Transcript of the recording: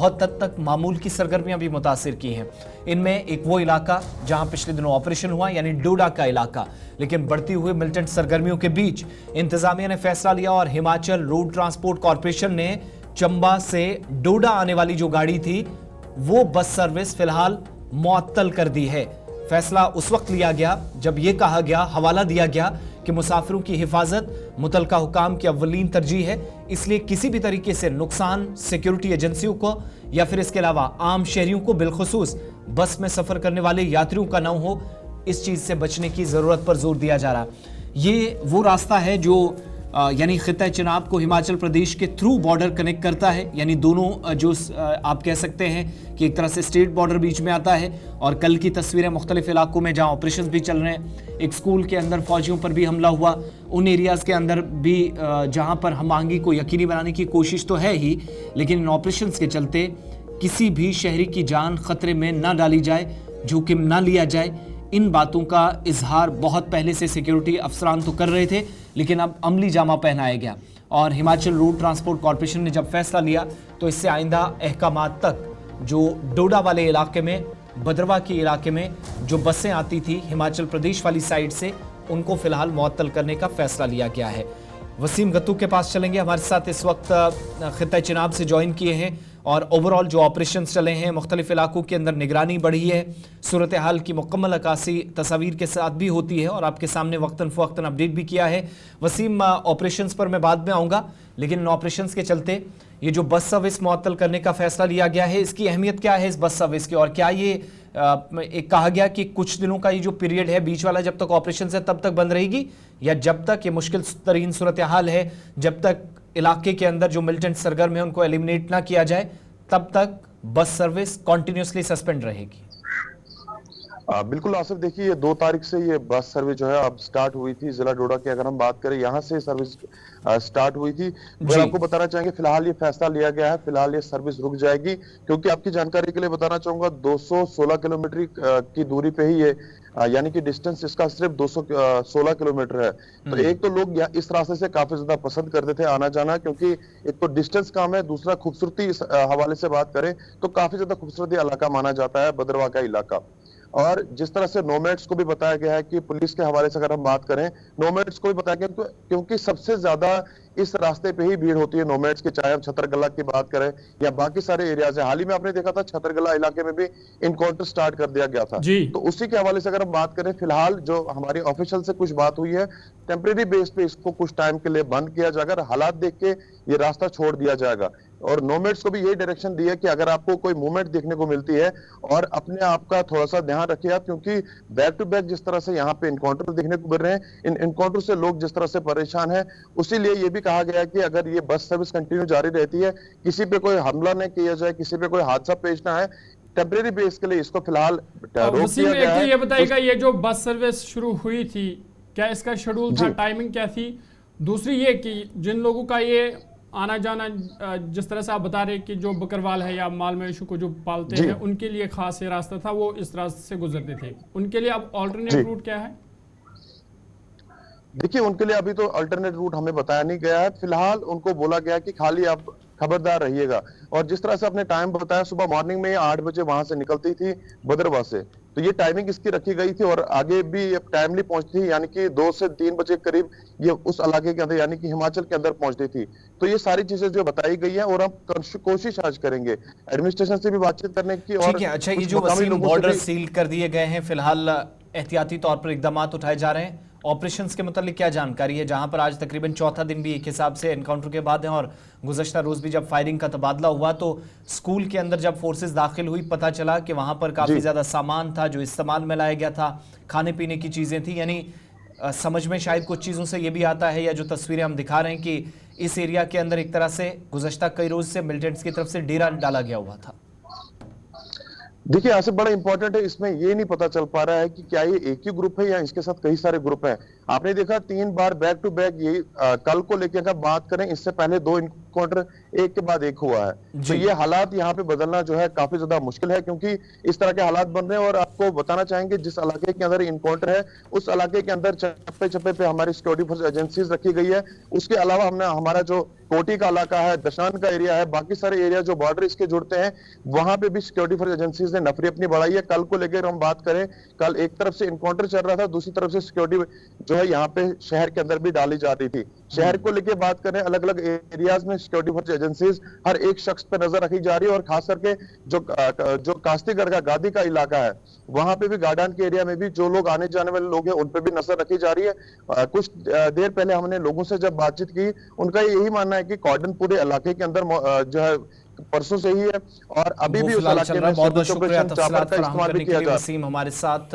बहुत हद तक मामूल की सरगर्मियां भी मुतासिर की हैं। इनमें एक वो इलाका जहां पिछले दिनों ऑपरेशन हुआ, यानी डोडा का इलाका, लेकिन बढ़ती हुई मिलिटेंट सरगर्मियों के बीच इंतजामिया ने फैसला लिया और हिमाचल रोड ट्रांसपोर्ट कॉरपोरेशन ने चंबा से डोडा आने वाली जो गाड़ी थी वो बस सर्विस फिलहाल मुअत्तल कर दी है। फैसला उस वक्त लिया गया जब यह कहा गया, हवाला दिया गया कि मुसाफिरों की हिफाजत मुतलका हुकाम की अव्वलीन तरजीह है, इसलिए किसी भी तरीके से नुकसान सिक्योरिटी एजेंसियों को या फिर इसके अलावा आम शहरियों को, बिलखुसूस बस में सफर करने वाले यात्रियों का न हो, इस चीज से बचने की जरूरत पर जोर दिया जा रहा है। ये वो रास्ता है जो यानी खिता चिनाब को हिमाचल प्रदेश के थ्रू बॉर्डर कनेक्ट करता है, यानी दोनों जो आप कह सकते हैं कि एक तरह से स्टेट बॉर्डर बीच में आता है। और कल की तस्वीरें मुख्तलिफ इलाकों में जहां ऑपरेशंस भी चल रहे हैं, एक स्कूल के अंदर फौजियों पर भी हमला हुआ, उन एरियाज़ के अंदर भी जहां पर हम आंगी को यकीनी बनाने की कोशिश तो है ही, लेकिन इन ऑपरेशंस के चलते किसी भी शहरी की जान खतरे में ना डाली जाए, जोखिम ना लिया जाए, इन बातों का इजहार बहुत पहले से सिक्योरिटी अफसरान तो कर रहे थे, लेकिन अब अमली जामा पहनाया गया। और हिमाचल रोड ट्रांसपोर्ट कॉरपोरेशन ने जब फैसला लिया तो इससे आइंदा अहकामात तक जो डोडा वाले इलाके में, भद्रवा के इलाके में जो बसें आती थी हिमाचल प्रदेश वाली साइड से, उनको फिलहाल मुअत्तल करने का फैसला लिया गया है। वसीम गत्तू के पास चलेंगे, हमारे साथ इस वक्त खिता चिनाब से ज्वाइन किए हैं और ओवरऑल जो ऑपरेशन चले हैं, मुख्तलिफ इलाकों के अंदर निगरानी बढ़ी है, सूरत हाल की मुकम्मल अक्कासी तस्वीर के साथ भी होती है और आपके सामने वक्तन फ़वक्तन अपडेट भी किया है। वसीम, ऑपरेशंस पर मैं बाद में आऊँगा, लेकिन इन ऑपरेशंस के चलते ये जो बस सर्विस मुअत्तल करने का फैसला लिया गया है, इसकी अहमियत क्या है इस बस सर्विस की? और क्या ये एक कहा गया कि कुछ दिनों का ये जो पीरियड है बीच वाला, जब तक ऑपरेशन है तब तक बंद रहेगी, या जब तक ये मुश्किल तरीन सूरत हाल है, जब तक इलाके के अंदर जो मिलिटेंट सरगर्म है उनको एलिमिनेट ना किया जाए, तब तक बस सर्विस कॉन्टिन्यूसली सस्पेंड रहेगी? बिल्कुल आसिफ, देखिए ये 2 तारीख से ये बस सर्विस जो है अब स्टार्ट हुई थी। जिला डोडा की अगर हम बात करें, यहाँ से सर्विस स्टार्ट हुई थी। मैं आपको बताना चाहेंगे फिलहाल ये फैसला लिया गया है, फिलहाल ये सर्विस रुक जाएगी, क्योंकि आपकी जानकारी के लिए बताना चाहूंगा 216 किलोमीटर की दूरी पे ही ये यानी कि डिस्टेंस इसका सिर्फ 216 किलोमीटर है। तो एक तो लोग इस रास्ते से काफी ज्यादा पसंद करते थे आना जाना, क्योंकि एक तो डिस्टेंस कम है, दूसरा खूबसूरती इस हवाले से बात करें तो काफी ज्यादा खूबसूरत इलाका माना जाता है भद्रवा का इलाका। और जिस तरह से नोमैड्स को भी बताया गया है कि पुलिस के हवाले से अगर हम बात करें, नोमैड्स को भी बताया गया क्योंकि सबसे ज्यादा इस रास्ते पे ही भीड़ होती है नोमैड्स की, चाहे हम छतरगला की बात करें या बाकी सारे एरियाज है। हाल ही में आपने देखा था छतरगला इलाके में भी इनकाउंटर स्टार्ट कर दिया गया था। तो उसी के हवाले से अगर हम बात करें, फिलहाल जो हमारी ऑफिशियल से कुछ बात हुई है, टेम्परेरी बेस पे इसको कुछ टाइम के लिए बंद किया जाएगा, हालात देख के ये रास्ता छोड़ दिया जाएगा। और नोमैड्स को भी यही डायरेक्शन दी है कि अगर आपको कोई मूवमेंट देखने को मिलती है और अपने आप का थोड़ा सा ध्यान रखिए आप, क्योंकि बैक टू बैक जिस तरह से यहाँ पे इनकाउंटर देखने को मिल रहे हैं, इन इनकाउंटर से लोग जिस तरह से परेशान है, उसीलिए ये भी कहा गया है कि अगर ये बस सर्विस कंटिन्यू जारी रहती है, किसी पे कोई हमला नहीं किया जाए, किसी पे कोई हादसा पेश ना है, टेम्परेरी बेस के लिए इसको फिलहाल रोक दिया गया है। ये बताइएगा, ये जो बस सर्विस शुरू हुई थी, क्या इसका शेड्यूल था, टाइमिंग क्या थी? दूसरी ये कि जिन लोगों का ये आना जाना, जिस तरह से आप बता रहे कि जो बकरवाल है या माल मवेशी को जो पालते हैं, उनके लिए खास ये रास्ता था, वो इस रास्ते से गुजरते थे, उनके लिए अब ऑल्टरनेट रूट क्या है? देखिए, उनके लिए अभी तो अल्टरनेट रूट हमें बताया नहीं गया है। फिलहाल उनको बोला गया कि खाली आप खबरदार रहिएगा। और जिस तरह से आपने टाइम बताया, सुबह मॉर्निंग में 8 बजे वहां से निकलती थी भद्रवा से, तो ये टाइमिंग इसकी रखी गई थी और आगे भी टाइमली पहुंचती थी, यानी कि 2 से 3 बजे करीब ये उस इलाके के अंदर यानी कि हिमाचल के अंदर पहुंचती थी। तो ये सारी चीजें जो बताई गई है, और हम कोशिश आज करेंगे एडमिनिस्ट्रेशन से भी बातचीत करने की। और ठीक है, अच्छा, ये जो वसीम बॉर्डर सील कर दिए गए हैं, फिलहाल एहतियाती तौर पर इकदाम उठाए जा रहे हैं, ऑपरेशंस के मतलब क्या जानकारी है, जहां पर आज तकरीबन चौथा दिन भी एक हिसाब से एनकाउंटर के बाद है और गुज़श्ता रोज भी जब फायरिंग का तबादला हुआ तो स्कूल के अंदर जब फोर्सेस दाखिल हुई, पता चला कि वहां पर काफ़ी ज़्यादा सामान था जो इस्तेमाल में लाया गया था, खाने पीने की चीज़ें थी, यानी समझ में शायद कुछ चीज़ों से ये भी आता है, या जो तस्वीरें हम दिखा रहे हैं कि इस एरिया के अंदर एक तरह से गुज़श्ता कई रोज से मिलिटेंट्स की तरफ से डेरा डाला गया हुआ था। देखिए, आसिफ, बड़ा इंपॉर्टेंट है, इसमें ये नहीं पता चल पा रहा है कि क्या ये एक ही ग्रुप है या इसके साथ कई सारे ग्रुप हैं। आपने देखा 3 बार बैक टू बैक ये कल को लेकर अगर बात करें, इससे पहले 2 इनकाउंटर एक के बाद एक हुआ है। तो ये हालात यहाँ पे बदलना जो है काफी ज्यादा मुश्किल है, क्योंकि इस तरह के हालात बन रहे हैं। और आपको बताना चाहेंगे जिस इलाके के अंदर इनकाउंटर है, उस इलाके के अंदर चप्पे चप्पे पे हमारी सिक्योरिटी फोर्स एजेंसीज रखी गई है। उसके अलावा हमने हमारा जो कोटी का इलाका है, दशान का एरिया है, बाकी सारे एरिया जो बॉर्डर इसके जुड़ते हैं, वहां पे भी सिक्योरिटी फोर्स एजेंसीज ने नफरी अपनी बढ़ाई है। कल को लेकर हम बात करें, कल एक तरफ से इनकाउंटर चल रहा था, दूसरी तरफ से सिक्योरिटी जो है यहाँ पे शहर के अंदर भी डाली जा रही थी। शहर को लेकर बात करें, अलग अलग एरियाज में सिक्योरिटी फोर्स एजेंसीज हर एक शख्स पे नजर रखी जा रही है। और खास करके जो कास्तीगढ़ का गादी का इलाका है, वहां पे भी गार्डन के एरिया में भी जो लोग आने जाने वाले लोग हैं, उन पे भी नजर रखी जा रही है। कुछ देर पहले हमने लोगों से जब बातचीत की, उनका यही मानना है कि कॉर्डन पूरे इलाके के अंदर जो है परसों से ही है, और अभी भी उस इलाके में बहुत बहुत शुक्रिया ऑपरेशन चापर तफसीलात का फराहम इस्तेमाल करने भी के किया लिए जा रहा है। वसीम हमारे साथ